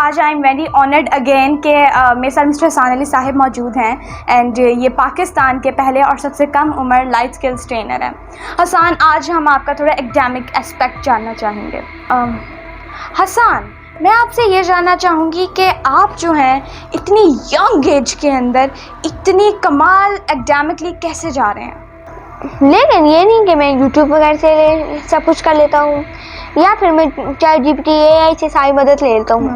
आज I am very honoured again कि मेरे साथ मिस्टर हसन अली साहिब मौजूद हैं एंड ये पाकिस्तान के पहले और सबसे कम उम्र लाइफ स्किल्स ट्रेनर हैं। हसन, आज हम आपका थोड़ा एकेडमिक एस्पेक्ट जानना चाहेंगे। हसन, मैं आपसे ये जानना चाहूँगी कि आप जो हैं इतनी यंग एज के अंदर इतनी कमाल एकेडमिकली कैसे जा रहे हैं? लेकिन ये नहीं कि मैं यूट्यूब वगैरह से सब कुछ कर लेता हूँ या फिर मैं चैट जीपीटी एआई से सारी मदद ले लेता हूँ।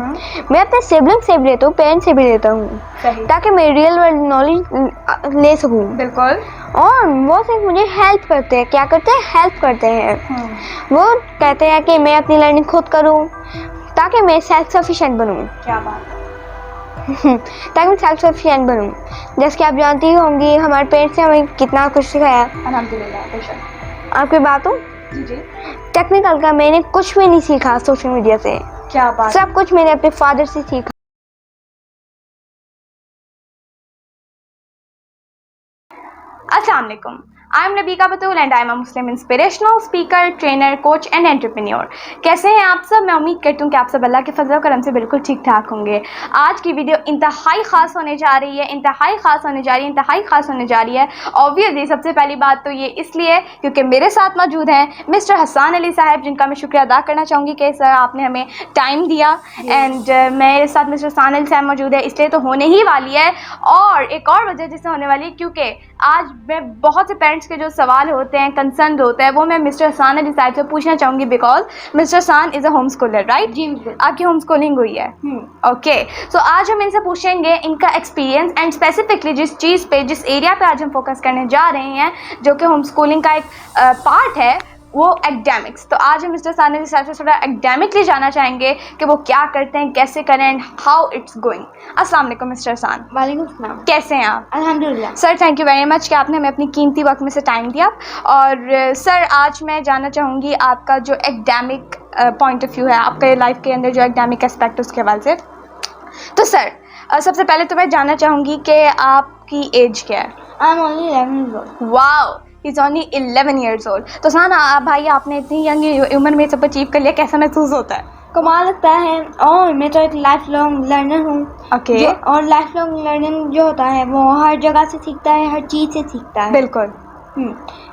मैं अपने सिबलिंग से भी लेता हूँ, पेरेंट्स से भी लेता हूँ ताकि मैं रियल वर्ल्ड नॉलेज ले सकूँ। बिल्कुल। और वो सिर्फ मुझे हेल्प करते हैं। क्या करते हैं? हेल्प करते हैं। वो कहते हैं कि मैं अपनी लर्निंग खुद करूँ ताकि मैं सेल्फ सफिशिएंट बनूँ। क्या बात है। ताकि मैं सेल्फ सफिशिएंट बनूँ। जैसे कि आप जानती होंगी हमारे पेरेंट्स ने हमें कितना कुछ सिखाया। अल्हम्दुलिल्लाह, बेशक। आपकी बात हो? जी। टेक्निकल का मैंने कुछ भी नहीं सीखा सोशल मीडिया से। क्या बात। सब कुछ मैंने अपने फादर से सीखा। अस्सलाम वालेकुम। I am Nabika Batool and I am a Muslim inspirational speaker, trainer, coach and entrepreneur. कैसे हैं आप सब? मैं उम्मीद करती हूँ कि आप सब अल्लाह के फजल करम से बिल्कुल ठीक ठाक होंगे। आज की वीडियो इंतहाई ख़ास होने जा रही है, इंतहाई ख़ास होने जा रही है। ऑब्वियसली सबसे पहली बात तो ये इसलिए क्योंकि मेरे साथ मौजूद हैं मिस्टर हसन अली साहब, जिनका मैं शुक्रिया अदा करना चाहूँगी कि सर आपने हमें टाइम दिया। एंड मेरे साथ मिस्टर हसन अली साहब मौजूद है, इसलिए तो होने ही वाली है। और एक और वजह जिससे होने वाली है क्योंकि आज मैं बहुत से पेरेंट्स के जो सवाल होते हैं, कंसर्न होते हैं, वो मैं मिस्टर हसन अली साहब से पूछना चाहूँगी because mister Hasan is a home schooler, right? जी, आपकी होम स्कूलिंग हुई है। ओके, सो आज हम इनसे पूछेंगे इनका एक्सपीरियंस एंड स्पेसिफिकली जिस चीज़ पे, जिस एरिया पे आज हम फोकस करने जा रहे हैं जो कि होम स्कूलिंग का एक पार्ट है, वो एकेडमिक्स। तो आज हम मिस्टर हसन अली साहब से थोड़ा एकेडमिकली जानना चाहेंगे कि वो क्या करते हैं, कैसे करें एंड हाउ इट्स गोइंग। अस्सलाम वालेकुम मिस्टर हसन। वालेकुम सलाम। कैसे हैं आप? अल्हम्दुलिल्लाह। Sir thank you very much कि आपने हमें अपनी कीमती वक्त में से टाइम दिया। और सर आज मैं जानना चाहूँगी आपका जो एकेडमिक पॉइंट ऑफ व्यू है, आपके लाइफ के अंदर जो एकेडमिक एस्पेक्ट उसके हवाले से। तो सर सबसे पहले तो मैं जानना चाहूँगी कि आपकी एज क्या है? I am only 11 years old। Wow, is only 11 years old। तो सन भाई आपने इतनी यंग उम्र में सब अचीव कर लिया, कैसा महसूस होता है? कमाल लगता है। और मैं तो एक लाइफ लॉन्ग लर्नर हूँ। ओके। और लाइफ लॉन्ग लर्निंग जो होता है वो हर जगह से सीखता है, हर चीज़ से सीखता है। बिल्कुल।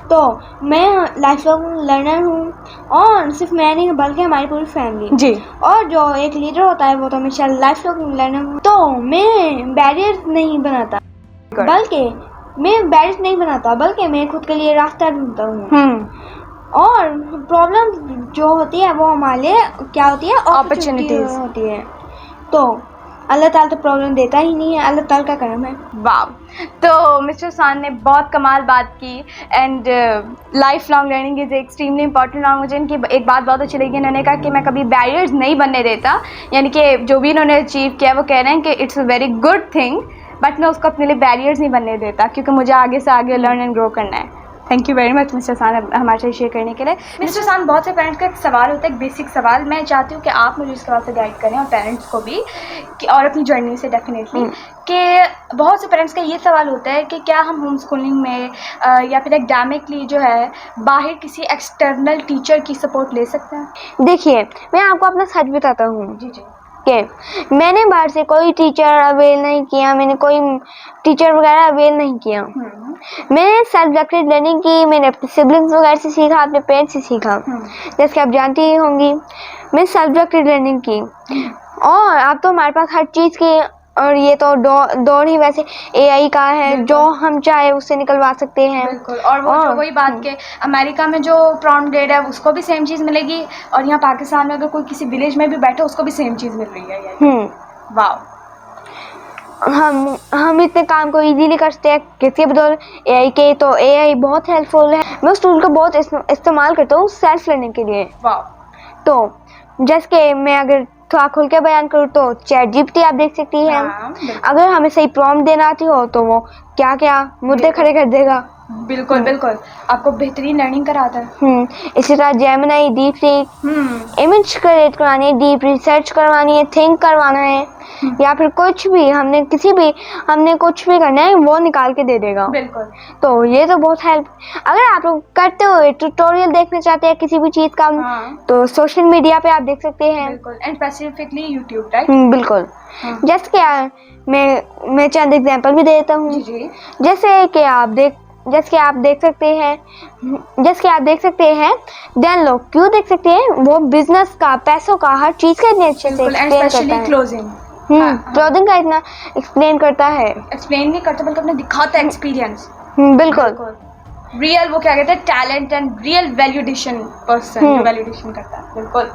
तो मैं लाइफ लॉन्ग लर्नर हूँ और सिर्फ मैं नहीं बल्कि हमारी पूरी फैमिली जी। और जो एक लीडर होता है वो तो हमेशा लाइफ लॉन्ग लर्नर हूँ। तो मैं बैरियर नहीं बनाता, बल्कि मैं खुद के लिए रास्ता ढूंढता हूँ। और प्रॉब्लम जो होती है वो हमारे लिए क्या होती है? अपॉर्चुनिटीज होती है। तो अल्लाह ताला तो प्रॉब्लम देता ही नहीं है, अल्लाह ताला का करम है। वाह, तो मिस्टर हसन ने बहुत कमाल बात की and life long learning is extremely important. और मुझे इनकी एक बात बहुत अच्छी लगी, इन्होंने कहा कि मैं कभी बैरियर्स नहीं बनने देता, यानी कि जो भी इन्होंने अचीव किया वो कह रहे हैं कि it's a very good thing, but मैं उसको अपने लिए बैरियर्स नहीं बनने देता क्योंकि मुझे आगे से आगे लर्न एंड ग्रो करना है। Thank you very much mister Hasan हमारे साथ शेयर करने के लिए। मिस्टर हसन, बहुत से पेरेंट्स का एक सवाल होता है, एक बेसिक सवाल, मैं चाहती हूँ कि आप मुझे इसके बाद से गाइड करें और पेरेंट्स को भी और अपनी जर्नी से डेफिनेटली कि बहुत से पेरेंट्स का ये सवाल होता है कि क्या हम होम स्कूलिंग में या फिर एकेडमिकली जो है बाहर किसी एक्सटर्नल टीचर की सपोर्ट ले सकते हैं? देखिए, मैं आपको अपना सच बताता हूँ जी जी कि मैंने बाहर से कोई टीचर अवेल नहीं किया, मैंने कोई टीचर वगैरह अवेल नहीं किया। मैंने सेल्फ डायरेक्टेड लर्निंग की, मैंने अपने सिबलिंग्स वगैरह से सीखा, अपने पेरेंट्स से सीखा। जैसे कि आप जानती ही होंगी मैं सेल्फ डायरेक्टेड लर्निंग की। और अब तो हमारे पास हर चीज़ की, और ये तो दौर ही वैसे एआई का है, जो हम चाहे उससे निकलवा सकते हैं। बिल्कुल। और वो जो वही बात के अमेरिका में जो प्रॉम्प्ट डेट है उसको भी सेम चीज़ मिलेगी और यहाँ पाकिस्तान में अगर कोई किसी विलेज में भी बैठे उसको भी सेम चीज़ मिल रही है। वाह, हम इतने काम को इजीली कर सकते हैं किसके बदौलत एआई के। तो एआई बहुत हेल्पफुल है, मैं उस टूल का बहुत इस्तेमाल करता हूँ सेल्फ लर्निंग के लिए। वाह। तो जैसे कि मैं अगर थोड़ा खुल के बयान करूँ तो चैट जीपीटी आप देख सकती हैं। अगर हमें सही प्रॉम्प्ट देना आती हो तो वो क्या क्या मुद्दे खड़े कर देगा। बिल्कुल बिल्कुल, आपको बेहतरीन लर्निंग कराता है। इसी तरह Gemini, deep seek, image create करवानी है, डीप रिसर्च करवानी है, थिंक करवाना है, या फिर कुछ भी हमने कुछ भी करना है वो निकाल के दे देगा। बिल्कुल। तो ये तो बहुत हेल्प। अगर आप लोग करते हुए ट्यूटोरियल देखना चाहते हैं किसी भी चीज़ का, तो सोशल मीडिया पे आप देख सकते हैं। बिल्कुल, एंड स्पेसिफिकली यूट्यूब, राइट? बिल्कुल। जैसे कि मैं चंद एग्जांपल भी दे देता हूँ। जी। जैसे कि आप देख सकते हैं देन लोग क्यों देख सकते हैं, वो बिजनेस का, पैसों का, हर चीज़ का इतने अच्छे से एक्सप्लेन करता है। क्लोजिंग, क्लोथिंग का इतना एक्सप्लेन करता है। एक्सप्लेन नहीं करता बल्कि अपने दिखाता है एक्सपीरियंस। बिल्कुल। रियल, वो क्या कहते हैं, talent and real value addition person, जो वैल्यूडेशन करता है। बिल्कुल।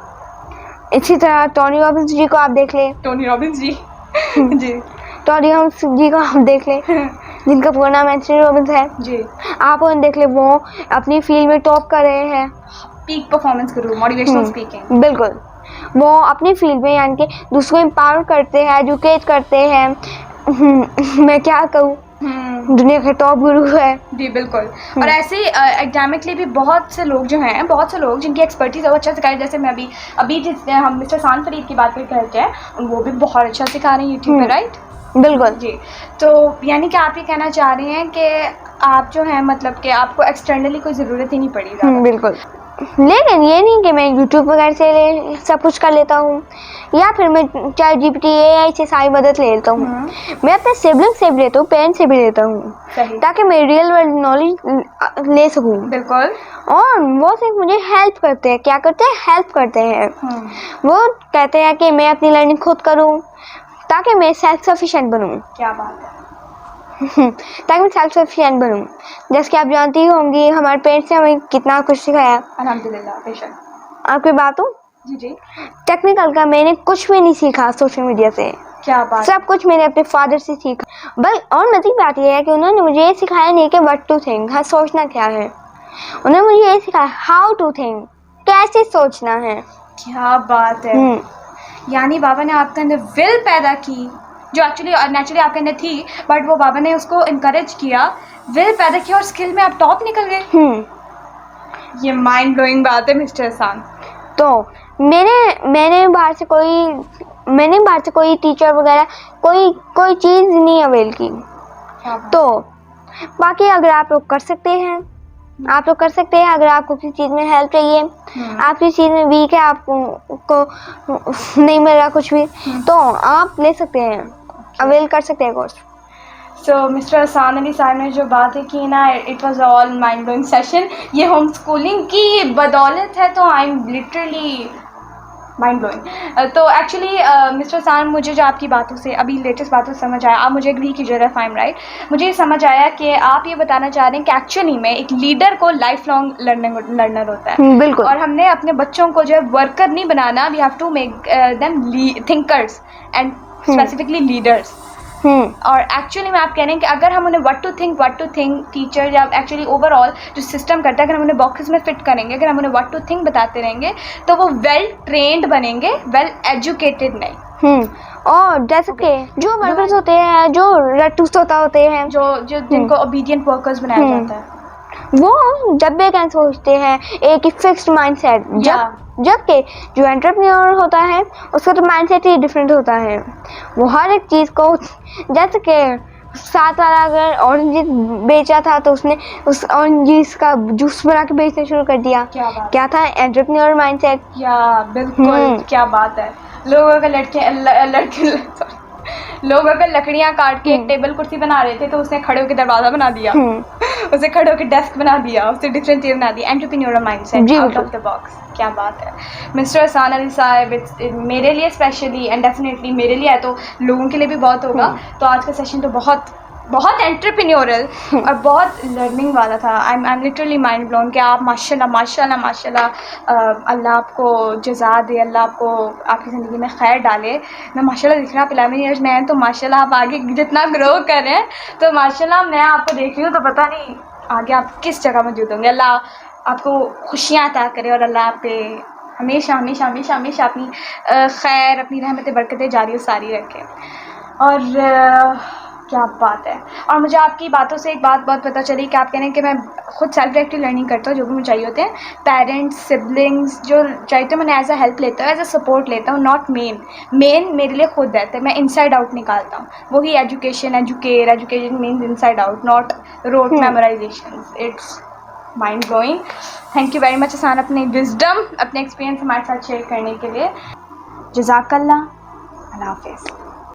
इसी तरह टोनी रॉबिन्स जी को आप देख लें। टोनी रॉबिन्स जी। जी। टोनी रॉबिन्स जी को आप देख लें, जिनका पूरा नाम एंथनी रॉबिन्स है जी। आप उन्हें देख ले, वो अपनी फील्ड में टॉप कर रहे हैं। पीक परफॉर्मेंस गुरु, मोटिवेशनल स्पीकिंग। बिल्कुल। वो अपनी फील्ड में यानी कि दूसरों को एम्पावर करते हैं, एजुकेट करते हैं। मैं क्या कहूँ, दुनिया के टॉप गुरु है। जी बिल्कुल। और ऐसे ही एकेडमिकली भी बहुत से लोग जिनकी एक्सपर्टीज है वो अच्छा सिखा रहे हैं। जैसे मैं अभी जिस हम मिस्टर सान फरीद की बात करते हैं, वो भी बहुत अच्छा सिखा रहे हैं यूट्यूब पे, राइट? बिल्कुल जी। तो यानी कि आप ये कहना चाह रहे हैं कि आप जो है मतलब कि आपको एक्सटर्नली कोई ज़रूरत ही नहीं पड़ी ज़्यादा। बिल्कुल। लेकिन ये नहीं कि मैं यूट्यूब वगैरह से सब कुछ कर लेता हूँ, या फिर मैं चैट जीपीटी, एआई से सारी मदद ले लेता हूँ। मैं अपने सिबलिंग से भी लेता हूँ, पेरेंट्स से भी लेता हूँ, ताकि मैं रियल वर्ल्ड नॉलेज ले सकूँ। बिल्कुल। और वो सिर्फ मुझे हेल्प करते हैं। क्या करते हैं? हेल्प करते हैं। वो कहते हैं कि मैं अपनी लर्निंग खुद करूँ, ताकि मैं सेल्फ सफिशिएंट बनूँ। क्या बात है। ताकि मैं सेल्फ सफिशिएंट बनूँ। जैसे कि आप जानती होंगी हमारे पेरेंट्स ने हमें कितना कुछ सिखाया। अल्हम्दुलिल्लाह, बेशक। आपकी बात हो? जी। टेक्निकल का मैंने कुछ भी नहीं सीखा सोशल मीडिया से। क्या बात। सब कुछ मैंने अपने फादर से सीखा। बस और मज़े की बात यह है कि उन्होंने मुझे ये सिखाया नहीं कि व्हाट टू थिंक, हाँ सोचना क्या है। उन्होंने मुझे ये सिखाया हाउ टू थिंक, कैसे सोचना है। क्या बात है। यानी बाबा ने आपके अंदर विल पैदा की, जो एक्चुअली नेचुरली आपके अंदर थी, बट वो बाबा ने उसको इनकरेज किया, विल पैदा किया और स्किल में आप टॉप निकल गए। ये माइंड ब्लोइंग बात है मिस्टर हसन। तो मैंने बाहर से कोई टीचर वगैरह कोई चीज़ नहीं अवेल की। तो बाकी अगर आप लोग कर सकते हैं, अगर आपको किसी चीज़ में हेल्प चाहिए, आप किसी चीज़ में वीक है, आपको नहीं मिल रहा कुछ भी, तो आप ले सकते हैं, अवेल कर सकते हैं कोर्स। सो मिस्टर हसन अली साहब ने जो बातें की ना, it was all mind blowing session. ये होम स्कूलिंग की बदौलत है, तो I am literally mind blowing. तो एक्चुअली मिस्टर हसन, मुझे जो आपकी बातों से, अभी लेटेस्ट बातों से समझ आया, आप मुझे एग्री कीजिएगा इफ आई एम राइट, मुझे ये समझ आया कि आप ये बताना चाह रहे हैं कि एक्चुअली में एक लीडर को लाइफ लॉन्ग लर्नर होता है। बिल्कुल। और हमने अपने बच्चों को जो है वर्कर नहीं बनाना, we have to make them thinkers and specifically leaders. और एक्चुअली में आप कह रहे हैं कि अगर हम उन्हें व्हाट टू थिंक टीचर या एक्चुअली ओवरऑल जो सिस्टम करता है, अगर हम उन्हें बॉक्सेस में फिट करेंगे, अगर हम उन्हें व्हाट टू थिंक बताते रहेंगे, तो वो वेल ट्रेंड बनेंगे, वेल एजुकेटेड नहीं। और जैसे कि जो वर्कर्स होते हैं, जो रट्टूस होते हैं, जो जिनको ओबीडियंट वर्कर्स बनाया जाता है, वो जब भी क्या सोचते हैं एक ही फिक्स्ड माइंडसेट, जबकि जो एंटरप्रेन्योर होता है उसका तो माइंडसेट ही डिफरेंट होता है। वो हर एक चीज़ को, जैसे कि साथ वाला अगर ऑरेंज बेचा था तो उसने उस ऑरेंज का जूस बना के बेचना शुरू कर दिया। क्या था? Entrepreneur mindset. या बिल्कुल। क्या बात है। लोगों का लकड़ियाँ काट के एक टेबल कुर्सी बना रहे थे, तो उसने खड़े होकर दरवाज़ा बना दिया, उसे खड़े होकर डेस्क बना दिया, उसे डिफरेंट चीज़ बना दी। Entrepreneur mindset, out of the box. क्या बात है मिस्टर हसन अली साहब, मेरे लिए स्पेशली एंड डेफिनेटली मेरे लिए है, तो लोगों के लिए भी बहुत होगा। तो आज का सेशन तो बहुत एंटरप्रेन्योरल और बहुत लर्निंग वाला था। I am literally mind blown कि आप माशाल्लाह अल्लाह आपको जज़ा दे, अल्लाह आपको आपकी ज़िंदगी में खैर डाले। मैं माशाल्लाह दिख रहा आप 11 ईयर्स में हैं, तो माशाल्लाह आप आगे जितना ग्रो कर रहे हैं, तो माशाल्लाह मैं आपको देख रही हूँ, तो पता नहीं आगे आप किस जगह मौजूद होंगे। अल्लाह आपको खुशियाँ अता करे और अल्लाह आप पे हमेशा अपनी खैर, अपनी रहमतें, बरकतें जारी और सारी रखे। और क्या बात है। और मुझे आपकी बातों से एक बात बहुत पता चली कि आप कह रहे हैं कि मैं खुद सेल्फ डायरेक्टेड लर्निंग करता हूँ, जो भी मुझे चाहिए होते हैं पेरेंट्स सिबलिंग्स जो चाहिए होते हैं मैंने एज अ हेल्प लेता हूँ, एज अ सपोर्ट लेता हूँ, नॉट मेन मेरे लिए खुद रहता है, मैं इनसाइड आउट निकालता हूँ। वही education means inside out, not rote memorisation. It's mind blowing. Thank you very much Asan अपनी विजडम, अपने एक्सपीरियंस हमारे साथ शेयर करने के लिए। जज़ाकल्लाह। अल्लाह हाफिज़।